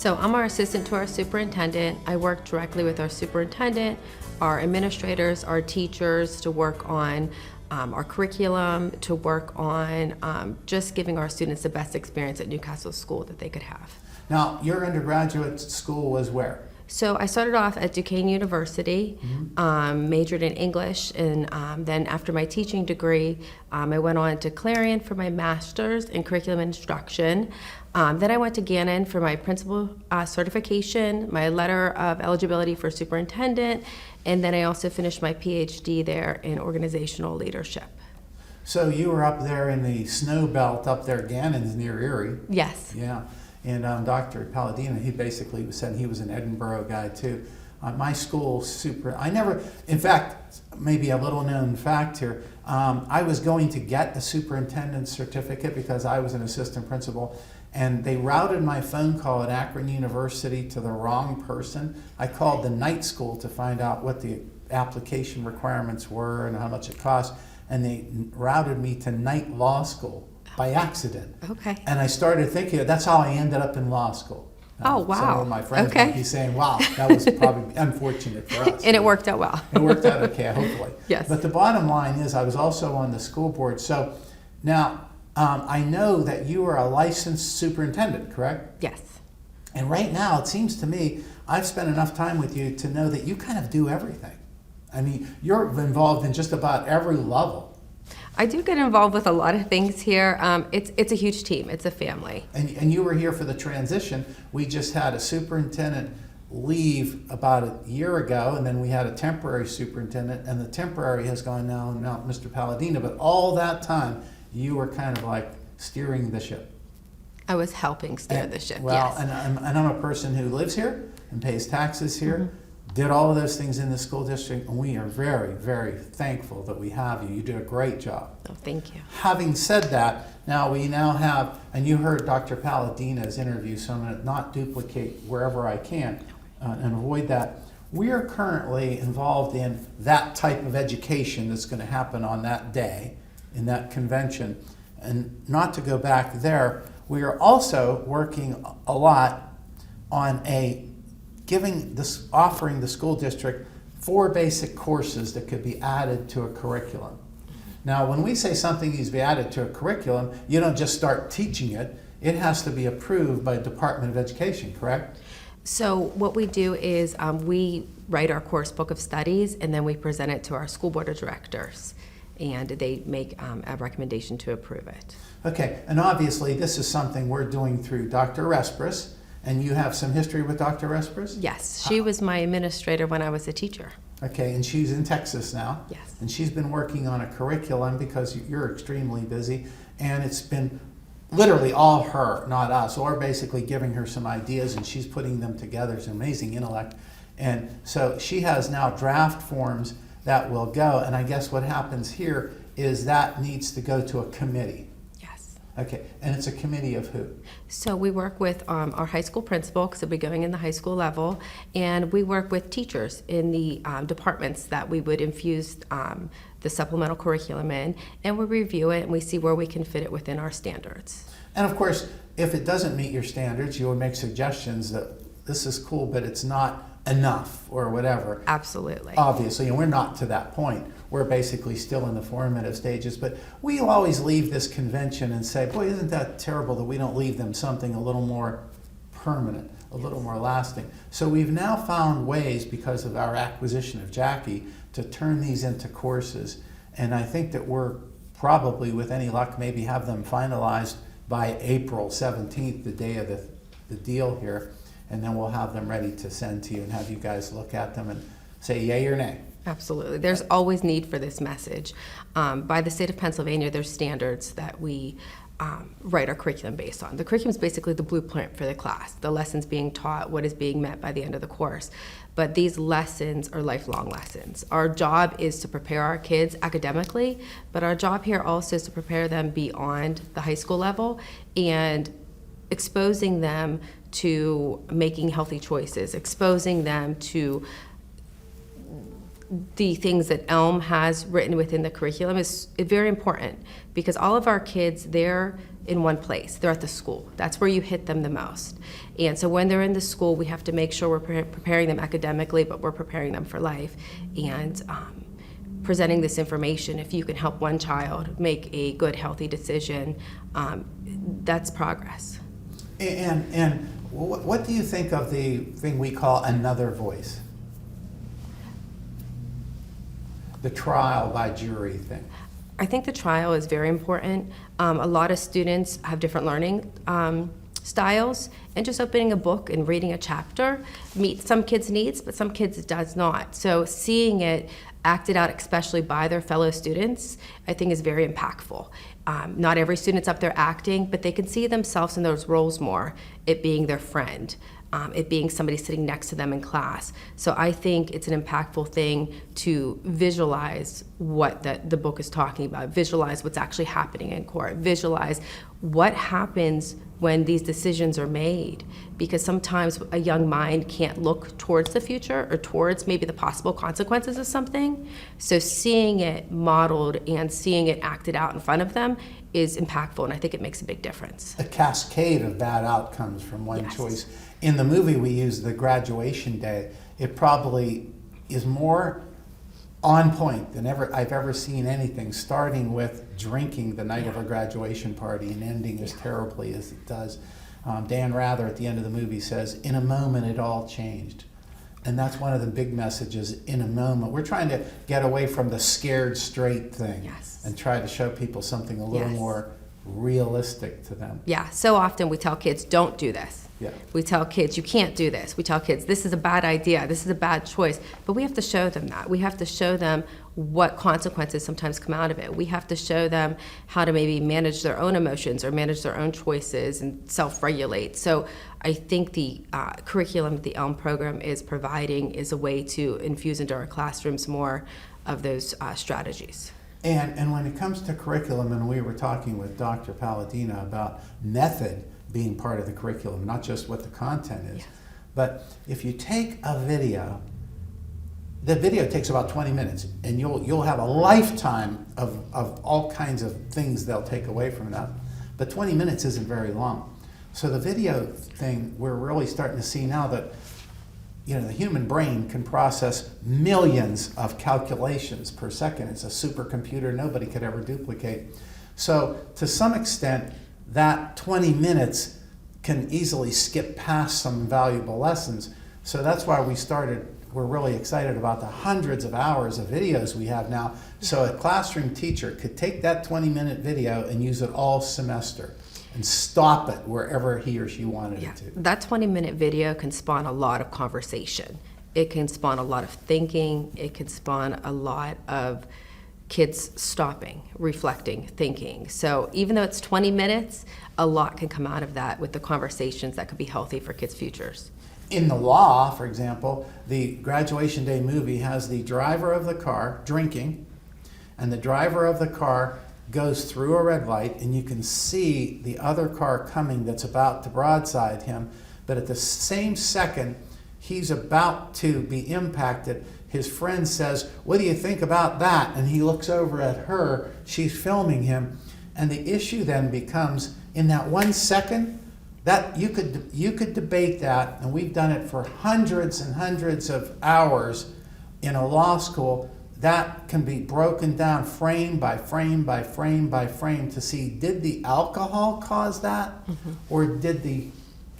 So I'm our assistant to our superintendent. I work directly with our superintendent, our administrators, our teachers to work on our curriculum, to work on just giving our students the best experience at Newcastle School that they could have. Now, your undergraduate school was where? So I started off at Duquesne University, majored in English, and then after my teaching degree, I went on to Clarion for my master's in curriculum instruction. Then I went to Gannon for my principal certification, my letter of eligibility for superintendent, and then I also finished my PhD there in organizational leadership. So you were up there in the snow belt up there, Gannon's near Erie. Yes. Yeah. And Dr. Palladino, he basically said he was an Edinburgh guy too. My school in fact, maybe a little known fact here, I was going to get a superintendent's certificate because I was an assistant principal, and they routed my phone call at Akron University to the wrong person. I called the night school to find out what the application requirements were and how much it cost, and they routed me to night law school. By accident. Okay. And I started thinking, that's how I ended up in law school. Oh, wow. Some of my friends Okay. might be saying, wow, that was probably unfortunate for us. And it worked out well. It worked out okay, hopefully. Yes. But the bottom line is I was also on the school board. So now I know that you are a licensed superintendent, correct? Yes. And right now, it seems to me, I've spent enough time with you to know that you kind of do everything. I mean, you're involved in just about every level. I do get involved with a lot of things here. It's a huge team. It's a family. And you were here for the transition. We just had a superintendent leave about a year ago, and then we had a temporary superintendent, and the temporary has gone now Mr. Palladino. But all that time, you were kind of like steering the ship. I was helping steer the ship, Well, yes. and I'm a person who lives here and pays taxes here. Did all of those things in the school district, and we are very, very thankful that we have you. You do a great job. Oh, thank you. Having said that, we now have, and you heard Dr. Palladino's interview, so I'm going to not duplicate wherever I can and avoid that. We are currently involved in that type of education that's going to happen on that day in that convention. And not to go back there, we are also working a lot on offering the school district 4 basic courses that could be added to a curriculum. Now, when we say something needs to be added to a curriculum, you don't just start teaching it. It has to be approved by the Department of Education, correct? So what we do is we write our course book of studies, and then we present it to our school board of directors, and they make a recommendation to approve it. Okay, and obviously this is something we're doing through Dr. Respris. And you have some history with Dr. Respris? Yes, she was my administrator when I was a teacher. Okay, and she's in Texas now. Yes. And she's been working on a curriculum because you're extremely busy. And it's been literally all her, not us. Or basically giving her some ideas, and she's putting them together. It's an amazing intellect. And so she has now draft forms that will go. And I guess what happens here is that needs to go to a committee. Okay, and it's a committee of who? So we work with our high school principal, because it'll be going in the high school level, and we work with teachers in the departments that we would infuse the supplemental curriculum in, and we review it and we see where we can fit it within our standards. And of course, if it doesn't meet your standards, you would make suggestions that this is cool, but it's not enough or whatever. Absolutely. Obviously, and we're not to that point. We're basically still in the formative stages, but we always leave this convention and say, boy, isn't that terrible that we don't leave them something a little more permanent, a little more lasting. So we've now found ways, because of our acquisition of Jackie, to turn these into courses. And I think that we're probably, with any luck, maybe have them finalized by April 17th, the day of the deal here. And then we'll have them ready to send to you and have you guys look at them and say yay or nay. Absolutely. There's always need for this message. By the state of Pennsylvania, there's standards that we write our curriculum based on. The curriculum is basically the blueprint for the class, the lessons being taught, what is being met by the end of the course. But these lessons are lifelong lessons. Our job is to prepare our kids academically, but our job here also is to prepare them beyond the high school level and exposing them to making healthy choices, exposing them to the things that Elm has written within the curriculum is very important, because all of our kids, they're in one place. They're at the school. That's where you hit them the most. And so when they're in the school, we have to make sure we're preparing them academically, but we're preparing them for life. And presenting this information, if you can help one child make a good, healthy decision, that's progress. And what do you think of the thing we call another voice? The trial by jury thing. I think the trial is very important. A lot of students have different learning styles, and just opening a book and reading a chapter meets some kids' needs, but some kids it does not. So seeing it acted out, especially by their fellow students, I think is very impactful. Not every student's up there acting, but they can see themselves in those roles more, it being their friend, it being somebody sitting next to them in class. So I think it's an impactful thing to visualize what the book is talking about, visualize what's actually happening in court, visualize what happens when these decisions are made, because sometimes a young mind can't look towards the future or towards maybe the possible consequences of something. So seeing it modeled and seeing it acted out in front of them is impactful, and I think it makes a big difference. A cascade of bad outcomes from one Yes. choice. In the movie we use the graduation day. It probably is more on point than I've ever seen anything, starting with drinking the night of a graduation party and ending as terribly as it does. Dan Rather at the end of the movie says, "In a moment it all changed." And that's one of the big messages, in a moment. We're trying to get away from the scared straight thing. Yes. And try to show people something a little Yes. more realistic to them. Yeah, so often we tell kids, don't do this. Yeah. We tell kids, you can't do this. We tell kids, this is a bad idea, this is a bad choice. But we have to show them that. We have to show them what consequences sometimes come out of it. We have to show them how to maybe manage their own emotions or manage their own choices and self-regulate. So I think the curriculum the ELM program is providing is a way to infuse into our classrooms more of those strategies. And when it comes to curriculum, and we were talking with Dr. Palladino about method being part of the curriculum, not just what the content is. Yes. But if you take a video, the video takes about 20 minutes, and you'll have a lifetime of all kinds of things they'll take away from that. But 20 minutes isn't very long. So the video thing, we're really starting to see now that the human brain can process millions of calculations per second. It's a supercomputer nobody could ever duplicate. So to some extent, that 20 minutes can easily skip past some valuable lessons. So that's why we're really excited about the hundreds of hours of videos we have now. So a classroom teacher could take that 20-minute video and use it all semester and stop it wherever he or she wanted it to. That 20-minute video can spawn a lot of conversation. It can spawn a lot of thinking. It can spawn a lot of kids stopping, reflecting, thinking. So even though it's 20 minutes, a lot can come out of that with the conversations that could be healthy for kids' futures. In the law, for example, the graduation day movie has the driver of the car drinking, and the driver of the car goes through a red light, and you can see the other car coming that's about to broadside him, but at the same second he's about to be impacted, his friend says, "What do you think about that?" And he looks over at her, she's filming him, and the issue then becomes, in that 1 second, that you could debate that, and we've done it for hundreds and hundreds of hours in a law school. That can be broken down frame by frame by frame by frame to see, did the alcohol cause that? Or did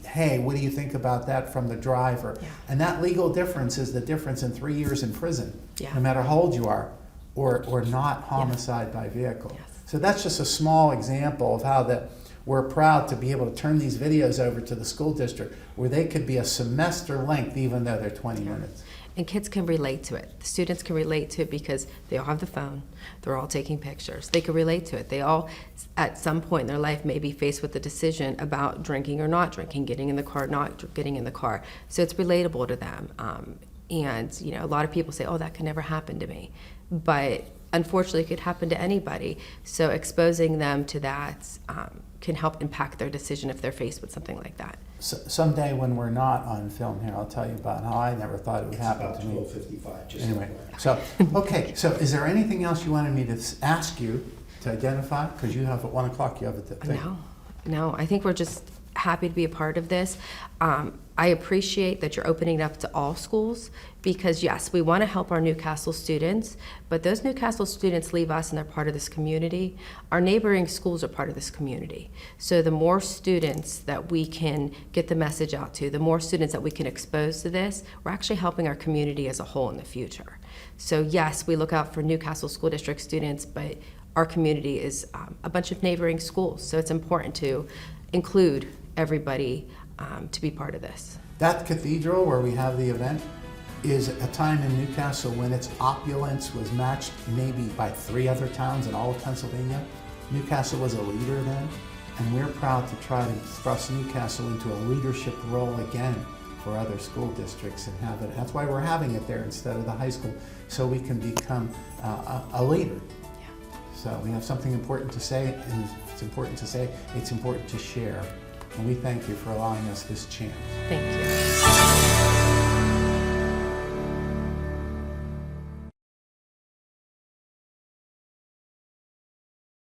hey, what do you think about that from the driver? Yeah. And that legal difference is the difference in 3 years in prison, Yeah. no matter how old you are, or not homicide by vehicle. Yes. So that's just a small example of how we're proud to be able to turn these videos over to the school district where they could be a semester length even though they're 20 minutes. And kids can relate to it. The students can relate to it because they all have the phone. They're all taking pictures. They can relate to it. They all, at some point in their life, may be faced with the decision about drinking or not drinking, getting in the car, not getting in the car. So it's relatable to them. And a lot of people say, "Oh, that can never happen to me," but unfortunately, it could happen to anybody. So exposing them to that can help impact their decision if they're faced with something like that. Someday when we're not on film here, I'll tell you about how I never thought it would happen to me. About 12:55, just Anyway, FYI. so, okay, so is there anything else you wanted me to ask you to identify? Because you have at 1 o'clock, you have a thing. No, I think we're just happy to be a part of this. I appreciate that you're opening it up to all schools because, yes, we want to help our Newcastle students, but those Newcastle students leave us and they're part of this community. Our neighboring schools are part of this community. So the more students that we can get the message out to, the more students that we can expose to this, we're actually helping our community as a whole in the future. So yes, we look out for Newcastle School District students, but our community is a bunch of neighboring schools. So it's important to include everybody to be part of this. That cathedral where we have the event is a time in Newcastle when its opulence was matched maybe by 3 other towns in all of Pennsylvania. Newcastle was a leader then, and we're proud to try to thrust Newcastle into a leadership role again for other school districts and have it. That's why we're having it there instead of the high school, so we can become a leader. So we have something important to say, and it's important to say, it's important to share. And we thank you for allowing us this chance. Thank you.